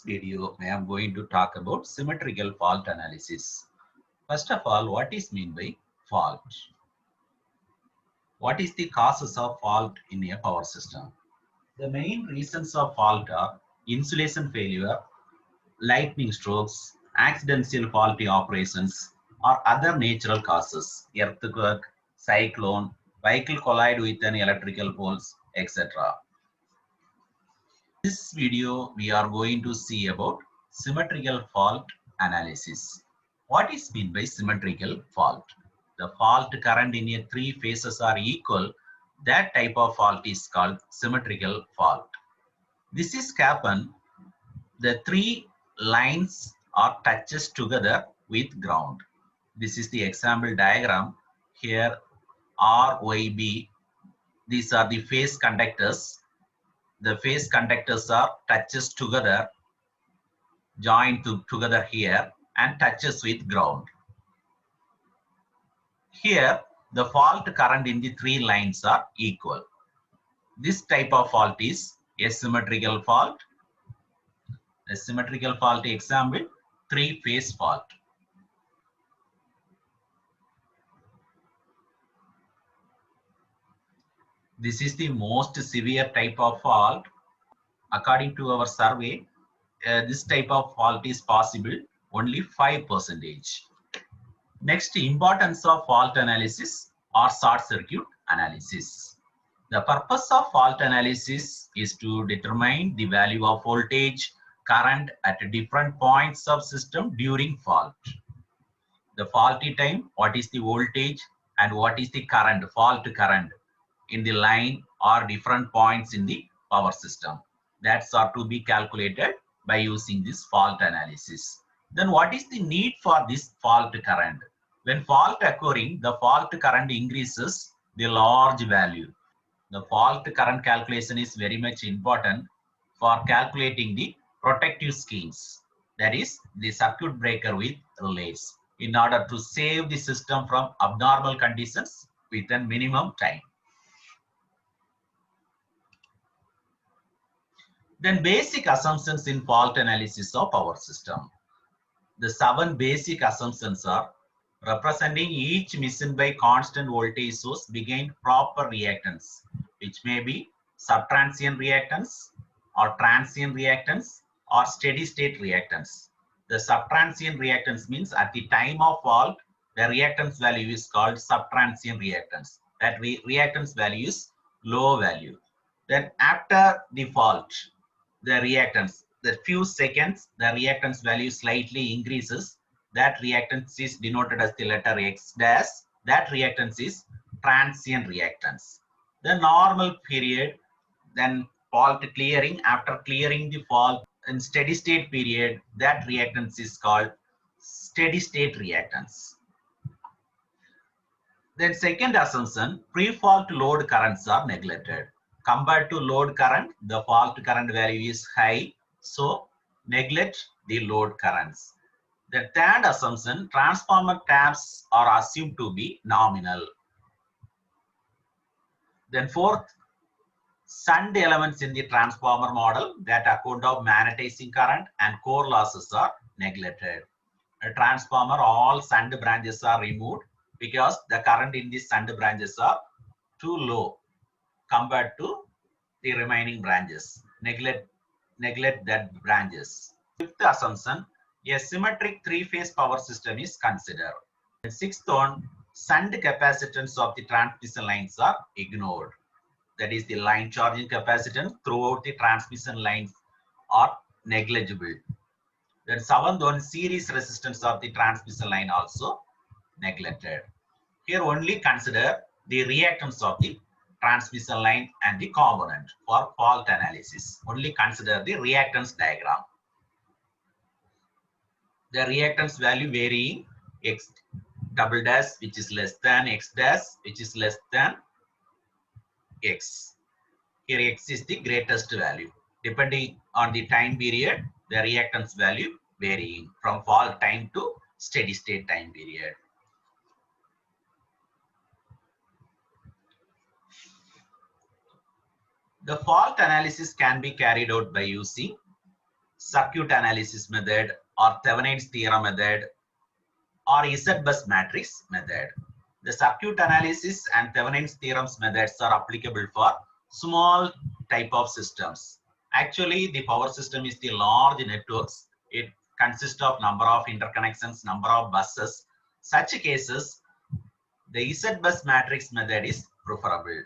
this video, I am going to talk about symmetrical fault analysis. First of all, what is meant by fault? What is the causes of fault in a power system? The main reasons of fault are insulation failure, lightning strokes, accidental faulty operations, or other natural causes, earthquake, cyclone, vehicle collide with an electrical poles, etc. This video, we are going to see about symmetrical fault analysis. What is meant by symmetrical fault? The fault current in a three phases are equal. That type of fault is called symmetrical fault. This is happen, the three lines are touches together with ground. This is the example diagram. Here R, Y, B, these are the phase conductors. The phase conductors are touches together, joined together here and touches with ground. Here the fault current in the three lines are equal. This type of fault is a symmetrical fault. A symmetrical fault example, three-phase fault. This is the most severe type of fault. According to our survey, this type of fault is possible only 5%. Next, importance of fault analysis or short circuit analysis. The purpose of fault analysis is to determine the value of voltage, current at different points of system during fault. The faulty time, what is the voltage and what is the current, fault current in the line or different points in the power system. That's are to be calculated by using this fault analysis. Then what is the need for this fault current? When fault occurring, the fault current increases the large value. The fault current calculation is very much important for calculating the protective schemes. That is the circuit breaker with relays in order to save the system from abnormal conditions within minimum time. Then basic assumptions in fault analysis of power system. The 7 basic assumptions are representing each machine by constant voltage source behind proper reactance, which may be subtransient reactance or transient reactance or steady state reactance. The subtransient reactance means at the time of fault, the reactance value is called subtransient reactance. That reactance value is low value. Then after the fault, the reactance, the few seconds, the reactance value slightly increases. That reactance is denoted as the letter X dash. That reactance is transient reactance. The normal period, then fault clearing, after clearing the fault in steady state period, that reactance is called steady state reactance. Then second assumption, pre-fault load currents are neglected. Compared to load current, the fault current value is high, so neglect the load currents. The third assumption, transformer taps are assumed to be nominal. Then fourth, shunt elements in the transformer model that account of magnetizing current and core losses are neglected. A transformer, all shunt branches are removed because the current in the shunt branches are too low compared to the remaining branches. Neglect that branches. Fifth assumption, a symmetric three-phase power system is considered. And sixth one, shunt capacitance of the transmission lines are ignored. That is, the line charging capacitance throughout the transmission lines are negligible. Then seventh one, series resistance of the transmission line also neglected. Here only consider the reactance of the transmission line and the component for fault analysis. Only consider the reactance diagram. The reactance value varying X double dash, which is less than X dash, which is less than X. Here X is the greatest value. Depending on the time period, the reactance value varying from fault time to steady state time period. The fault analysis can be carried out by using circuit analysis method or Thevenin's theorem method or Z-bus matrix method. The circuit analysis and Thevenin's theorems methods are applicable for small type of systems. Actually, the power system is the large networks. It consists of number of interconnections, number of buses. Such cases, the Z-bus matrix method is preferable.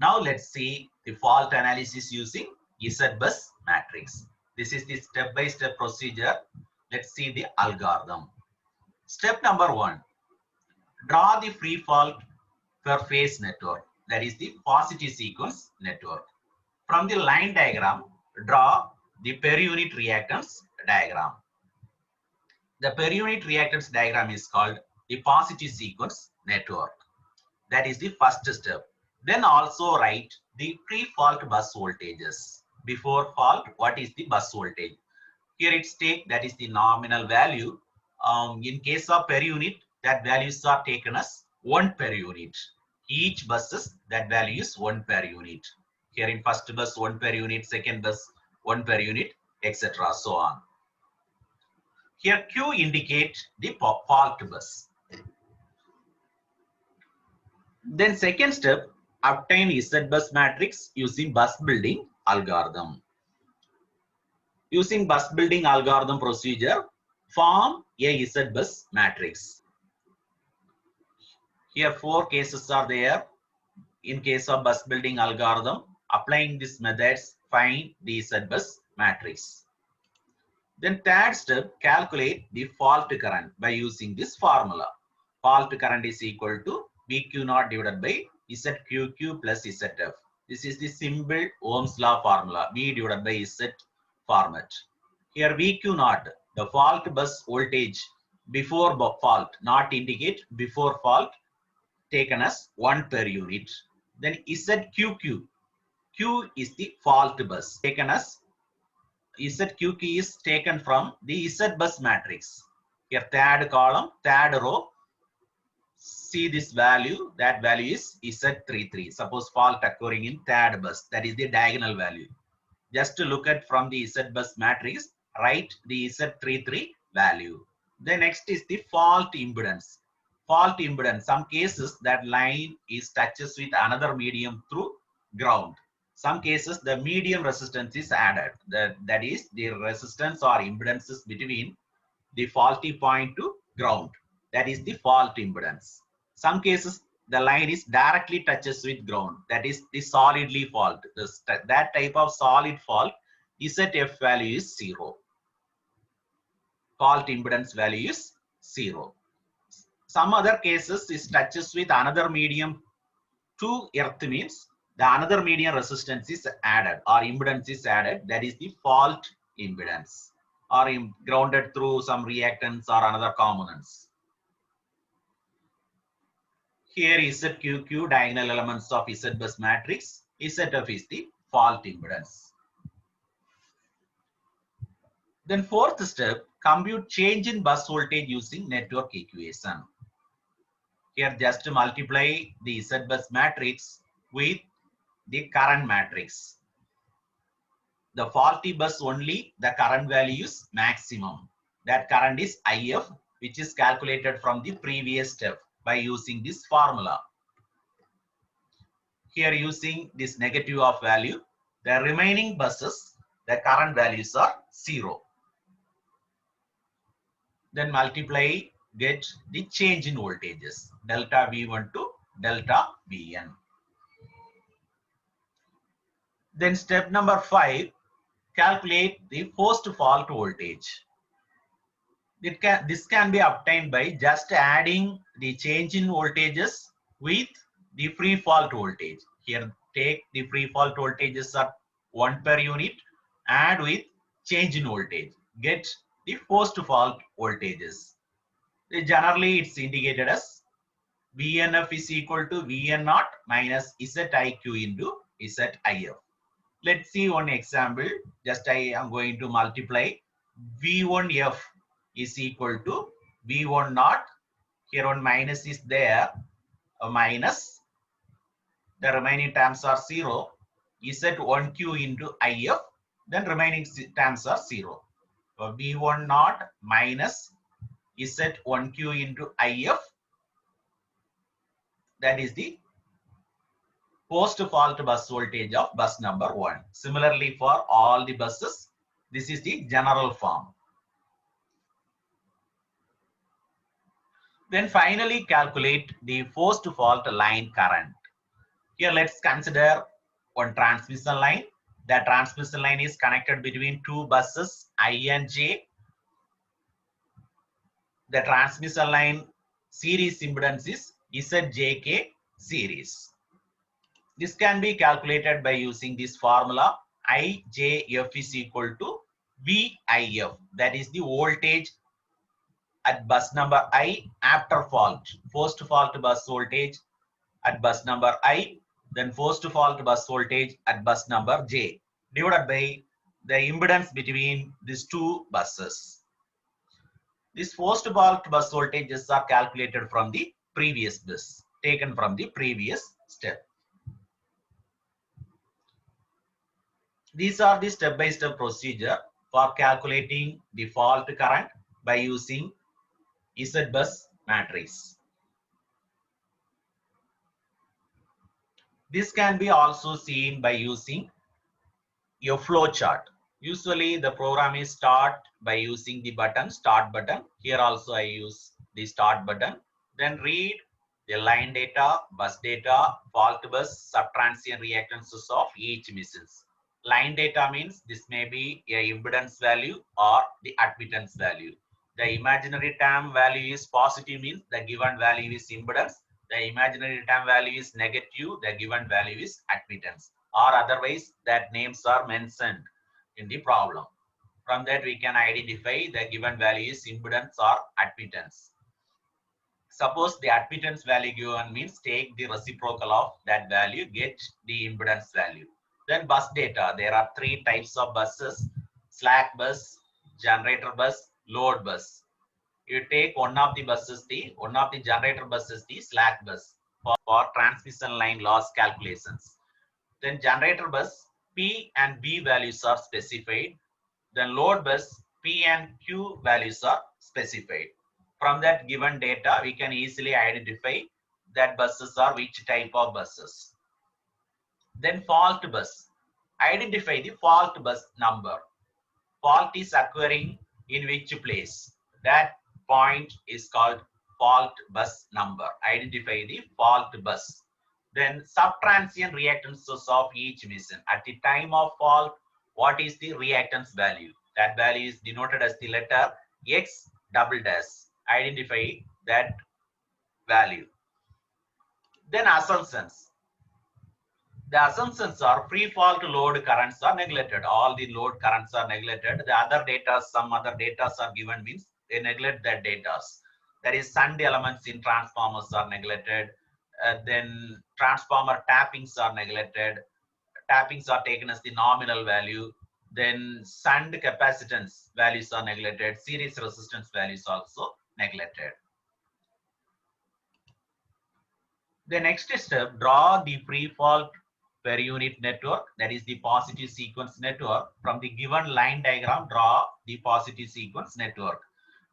Now let's see the fault analysis using Z-bus matrix. This is the step-by-step procedure. Let's see the algorithm. Step number 1. Draw the free fault per phase network, that is the positive sequence network. From the line diagram, draw the per unit reactance diagram. The per unit reactance diagram is called the positive sequence network. That is the first step. Then also write the pre-fault bus voltages. Before fault, what is the bus voltage? Here it's take, that is the nominal value. In case of per unit, that values are taken as 1 per unit. Each buses, that value is 1 per unit. Here in first bus 1 per unit, second bus 1 per unit, etc. so on. Here Q indicate the fault bus. Then second step, obtain Z-bus matrix using bus building algorithm. Using bus building algorithm procedure, form a Z-bus matrix. Here 4 cases are there. In case of bus building algorithm, applying these methods, find the Z-bus matrix. Then third step, calculate the fault current by using this formula. Fault current is equal to VQ0 divided by ZQQ plus ZF. This is the simple Ohm's law formula, V divided by Z format. Here VQ0, the fault bus voltage before fault, not indicate before fault, taken as 1 per unit. Then ZQQ, Q is the fault bus, taken as ZQQ is taken from the Z-bus matrix. Here third column, third row, see this value, that value is Z33. Suppose fault occurring in third bus, that is the diagonal value. Just to look at from the Z-bus matrix, write the Z33 value. The next is the fault impedance. Fault impedance, some cases that line is touches with another medium through ground. Some cases the medium resistance is added. That is the resistance or impedances between the faulty point to ground. That is the fault impedance. Some cases the line is directly touches with ground. That is the solidly fault. That type of solid fault, ZF value is 0. Fault impedance value is 0. Some other cases is touches with another medium to earth, means the another medium resistance is added or impedance is added. That is the fault impedance, or grounded through some reactance or another components. Here is ZQQ, diagonal elements of Z-bus matrix. ZF is the fault impedance. Then fourth step, compute change in bus voltage using network equation. Here just multiply the Z-bus matrix with the current matrix. The faulty bus only, the current value is maximum. That current is IF, which is calculated from the previous step by using this formula. Here using this negative of value, the remaining buses, the current values are 0. Then multiply, get the change in voltages, delta V1 to delta Vn. Then step number 5, calculate the post-fault voltage. This can be obtained by just adding the change in voltages with the free fault voltage. Here take the free fault voltages are 1 per unit, add with change in voltage, get the post-fault voltages. Generally it's indicated as VNF is equal to VN0 minus ZIQ into ZIF. Let's see one example. Just I am going to multiply V1F is equal to V1 0. Here one minus is there, a minus. The remaining terms are 0. Z1Q into IF Then remaining terms are 0. So V1 naught minus Z1Q into IF, that is the post-fault bus voltage of bus number 1. Similarly, for all the buses, this is the general form. Then finally calculate the post-fault line current. Here let's consider one transmission line. The transmission line is connected between two buses I and J. The transmission line series impedance is ZJK series. This can be calculated by using this formula. IJF is equal to VIF, that is the voltage at bus number I after fault, post fault bus voltage at bus number I, then post fault bus voltage at bus number J, divided by the impedance between these two buses. These post fault bus voltages are calculated from the previous bus, taken from the previous step. These are the step-by-step procedure for calculating the fault current by using Z-bus matrix. This can be also seen by using a flow chart. Usually the program is start by using the button, start button. Here also I use the start button. Then read the line data, bus data, fault bus, subtransient reactances of each machines. Line data means this may be a impedance value or the admittance value. The imaginary term value is positive, means the given value is impedance. The imaginary term value is negative, the given value is admittance, or otherwise that names are mentioned in the problem. From that we can identify the given value is impedance or admittance. Suppose the admittance value given means take the reciprocal of that value, get the impedance value. Then bus data, there are three types of buses: slack bus, generator bus, load bus. You take one of the buses, one of the generator buses, the slack bus for transmission line loss calculations. Then generator bus, P and B values are specified. Then load bus, P and Q values are specified. From that given data, we can easily identify that buses are which type of buses. Then fault bus, identify the fault bus number. Fault is occurring in which place? That point is called fault bus number. Identify the fault bus. Then subtransient reactances of each machine. At the time of fault, what is the reactance value? That value is denoted as the letter X double dash. Identify that value. Then assumptions. The assumptions are free fault load currents are neglected. All the load currents are neglected. The other data, some other data are given, means they neglect that data. There is shunt elements in transformers are neglected. Then transformer tappings are neglected. Tappings are taken as the nominal value. Then shunt capacitance values are neglected. Series resistance values also neglected. The next step, draw the free fault per unit network, that is the positive sequence network. From the given line diagram, draw the positive sequence network.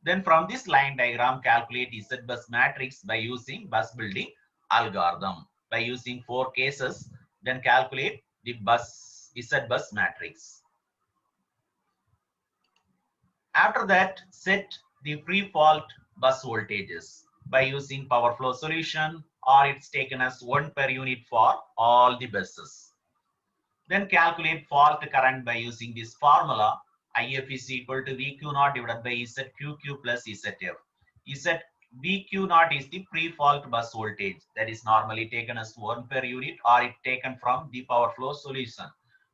Then from this line diagram, calculate Z-bus matrix by using bus building algorithm. By using 4 cases, then calculate the bus Z-bus matrix. After that, set the free fault bus voltages by using power flow solution, or it's taken as 1 per unit for all the buses. Then calculate fault current by using this formula. IF is equal to VQ naught divided by ZQQ plus ZF. VQ naught is the pre-fault bus voltage, that is normally taken as 1 per unit, or it taken from the power flow solution.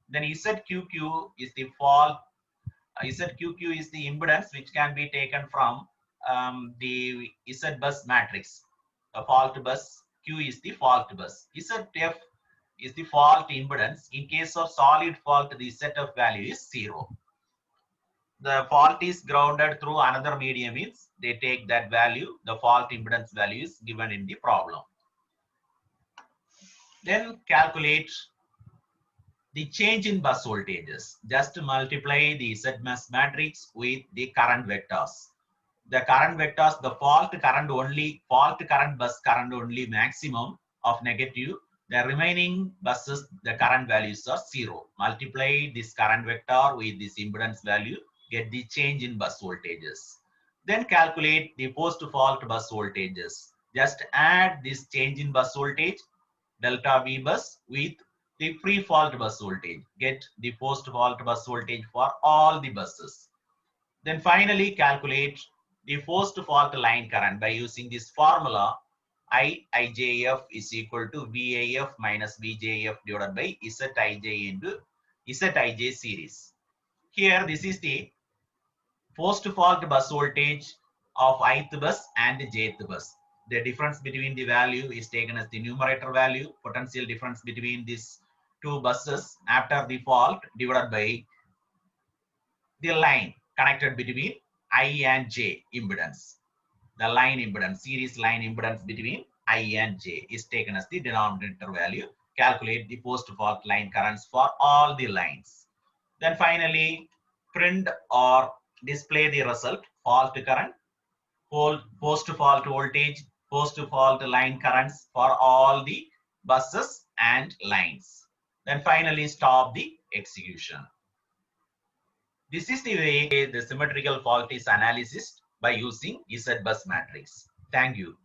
Then ZQQ is the fault. ZQQ is the impedance which can be taken from the Z-bus matrix. The fault bus, Q is the fault bus. ZF is the fault impedance. In case of solid fault, the ZF value is 0. The fault is grounded through another medium, means they take that value. The fault impedance value is given in the problem. Then calculate the change in bus voltages. Just multiply the Z bus matrix with the current vectors. The current vectors, the fault current bus current only maximum of negative. The remaining buses, the current values are 0. Multiply this current vector with this impedance value, get the change in bus voltages. Then calculate the post-fault bus voltages. Just add this change in bus voltage, delta V bus, with the pre-fault bus voltage. Get the post-fault bus voltage for all the buses. Then finally calculate the post-fault line current by using this formula. IIJF is equal to VAF minus VJF divided by ZIJ into ZIJ series. Here, this is the post-fault bus voltage of ith bus and jth bus. The difference between the value is taken as the numerator value, potential difference between these two buses after the fault divided by the line connected between I and J impedance. The line impedance, series line impedance between I and J is taken as the denominator value. Calculate the post-fault line currents for all the lines. Then finally, print or display the result, fault current, post-fault voltage, post-fault line currents for all the buses and lines. Then finally, stop the execution. This is the way the symmetrical fault is analyzed by using Z bus matrix. Thank you.